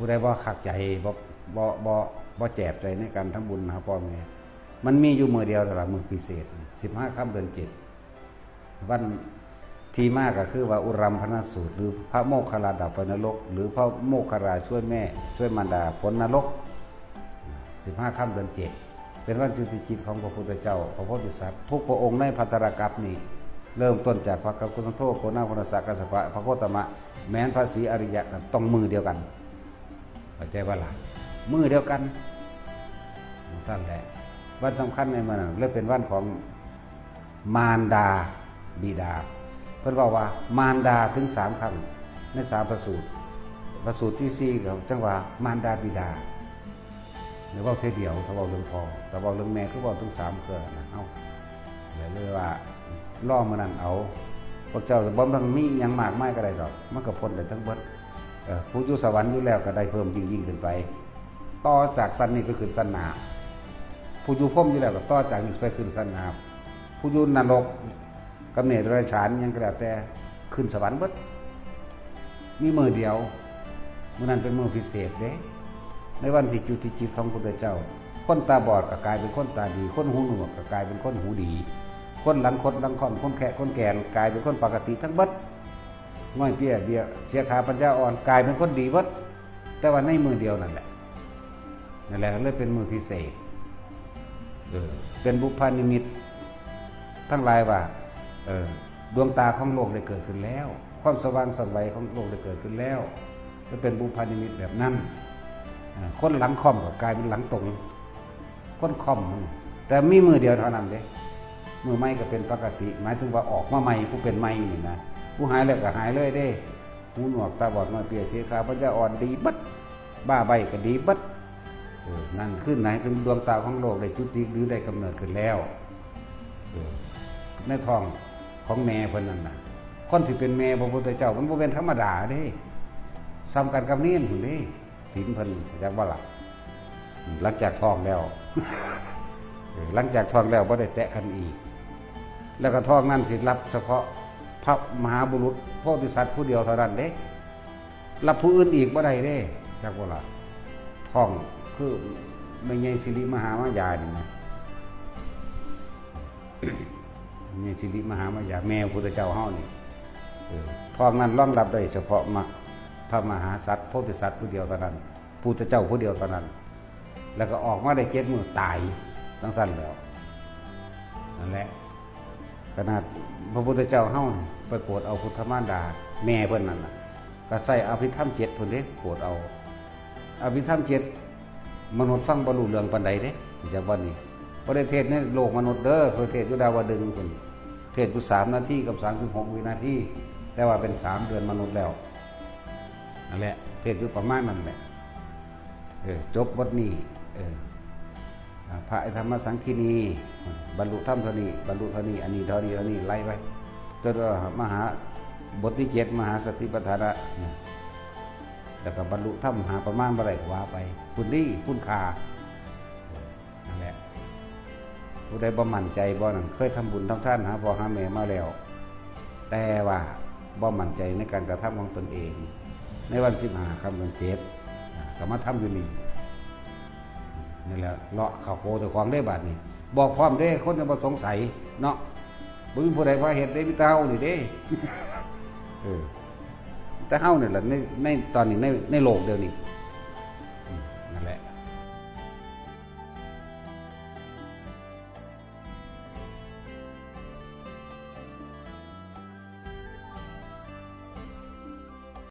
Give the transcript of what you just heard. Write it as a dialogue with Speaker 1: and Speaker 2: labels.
Speaker 1: ผู้ใดบ่ขักใจบ่แจบใจในการทำบุญหาพ่อแม่มันมีอยู่มื้อเดียวแต่ละมื้อพิเศษ15ค่ำเดือน7วันที่มากก็คือว่าอุรัมพนสูตรหรือพระโมคคัลลาดับไฟนรกหรือพระโมคคัลลาช่วยแม่ช่วยมารดาพ้นนรก15ค่ำเดือน7เป็นวันจุติจิตของพระพุทธเจ้าพระโพธิสัตว์ทุกพระองค์ในภัตตรกัปนี้เริ่มต้นจากพระกัปกุสันโธโกนาพนสักกัสสปะพระโคตมะแม้นพระศรีอริยะต้องมือเดียวกันเข้าใจว่าล่ะมือเดียวกันสั้นแหละวันสำคัญในมันเริ่มเป็นวันของมารดาบิดาเพิ่นบอกว่ามารดาถึง3ครั้งใน3ประสูตรที่4ของจังหวะมารดาบิดาหรือว่าเทเดียวถ้าบอกเรื่องพ่อแต่บอกเรื่องแม่คือบอกถึง3เกิดนะเอาเลยว่าล่อมานั่นเอาพวกเจ้าจะบ่มันมีอย่างมากมายก็ได้ดอกมันก็พ้นได้ทั้งเบิดผู้อยู่สวรรค์อยู่แล้วก็ได้เพิ่มยิ่งขึ้นไปต่อจากสั้นนี้ก็ขึ้นสั้นหนาผู้อยู่พรหมอยู่แล้วก็ต่อจากนี้ไปขึ้นสั้นหนาผู้อยู่นรกกำเนิดราชานยังก็แล้วแต่ขึ้นสวรรค์เบิดมีมือเดียวมื้อนั้นเป็นมื้อพิเศษเด้ในวันที่จุติจิตของพระพุทธเจ้าคนตาบอดก็กลายเป็นคนตาดีคนหูหนวกก็กลายเป็นคนหูดีคนหลังคดหลังค่อมคนแขะคนแก่กลายเป็นคนปกติทั้งเบิดง่อยเปี้ยเบี้ยเสียขาปัญญาอ่อนกลายเป็นคนดีเบิดแต่ว่าในมือเดียวนั่นแหละเลยเป็นมือพิเศษเป็นบุพนิมิตทั้งหลายว่าดวงตาของโลกได้เกิดขึ้นแล้วความสว่างสวัยของโลกได้เกิดขึ้นแล้วจะเป็นบุพนิมิตแบบนั้นคนหลังค่อมก็กลายเป็นหลังตรงคนค่อมแต่มีมือเดียวเท่านั้นเด้มือไม่ก็เป็นปกติหมายถึงว่าออกมาใหม่ผู้เป็นใหม่นี่นะผู้หายแล้วก็หายเลยเด้หูหนวกตาบอดมาเปียเสียขาปัญญาอ่อนดีบัดบ้าใบก็ดีบัดนั่นขึ้นไหนถึงดวงตาของโลกได้จุติหรือได้กำเนิดขึ้นแล้วในท้องของแม่เพิ่นนั่นน่ะคนที่เป็นแม่พระพุทธเจ้ามันบ่เป็นธรรมดาเด้ซ้ำกันกับเนียนพุ่นเด้ศีลเพิ่นจักบ่ล่ะหลังจากท้องแล้วหลังจากท้องแล้วบ่ได้แตะกันอีกแล้วก็ท้องนั้นสิรับเฉพาะพระมหาบุรุษโพธิสัตว์ผู้เดียวเท่านั้นเด้รับผู้อื่นอีกบ่ได้เด้จักบ่ล่ะท้องคือไม่ใช่สิริมหามายานี่นะนี่สิริมหามายาแม่พุทธเจ้าเฮานี่ท้องนั้นรองรับได้เฉพาะพระมหาสัตว์โพธิสัตว์ผู้เดียวเท่านั้นพุทธเจ้าผู้เดียวเท่านั้นแล้วก็ออกมาได้7 มื้อตายทั้งสั้นแล้วนั่นแหละขนาดพระพุทธเจ้าเฮาไปโปรดเอาพุทธมารดาแม่เพิ่นนั่นน่ะก็ใส่อภิธรรม7เพิ่นเด้โปรดเอาอภิธรรม7มนุษย์ฟังบ่รู้เรื่องปานใดเด้จากวันนี้บ่ได้เทศในโลกมนุษย์เด้อเพิ่นเทศอยู่ดาวดึงส์พุ่นเทศอยู่3 นาทีกับ36 วินาทีแต่ว่าเป็น3 เดือนมนุษย์แล้วนั่นแหละเทศอยู่ประมาณนั้นแหละจบบทนี้พระธรรมสังคีนีบรรลุธรรมเท่านี้บรรลุเท่านี้อันนี้เท่านี้ไล่ไปจนมหาบทที่7มหาสติปัฏฐานะแล้วก็บรรลุธรรมหาประมาณบ่ได้ว่าไปคุณดีคุณค่านั่นแหละผู้ใดบ่มั่นใจบ่นั่นเคยทำบุญทำทานหาพ่อหาแม่มาแล้วแต่ว่าบ่มั่นใจในการกระทำของตนเองในวัน15 ค่ำเดือน7ก็มาทำอยู่นี่นี่แหละเลาะข้าวโพดเจ้าของได้บาดนี้บอกพร้อมเด้คนจะบ่สงสัยเนาะบ่มีผู้ใดว่าเฮ็ดได้มีแต่เฮานี่เด้แต่เฮานี่แหละในตอนนี้ในโลกเดียวนี้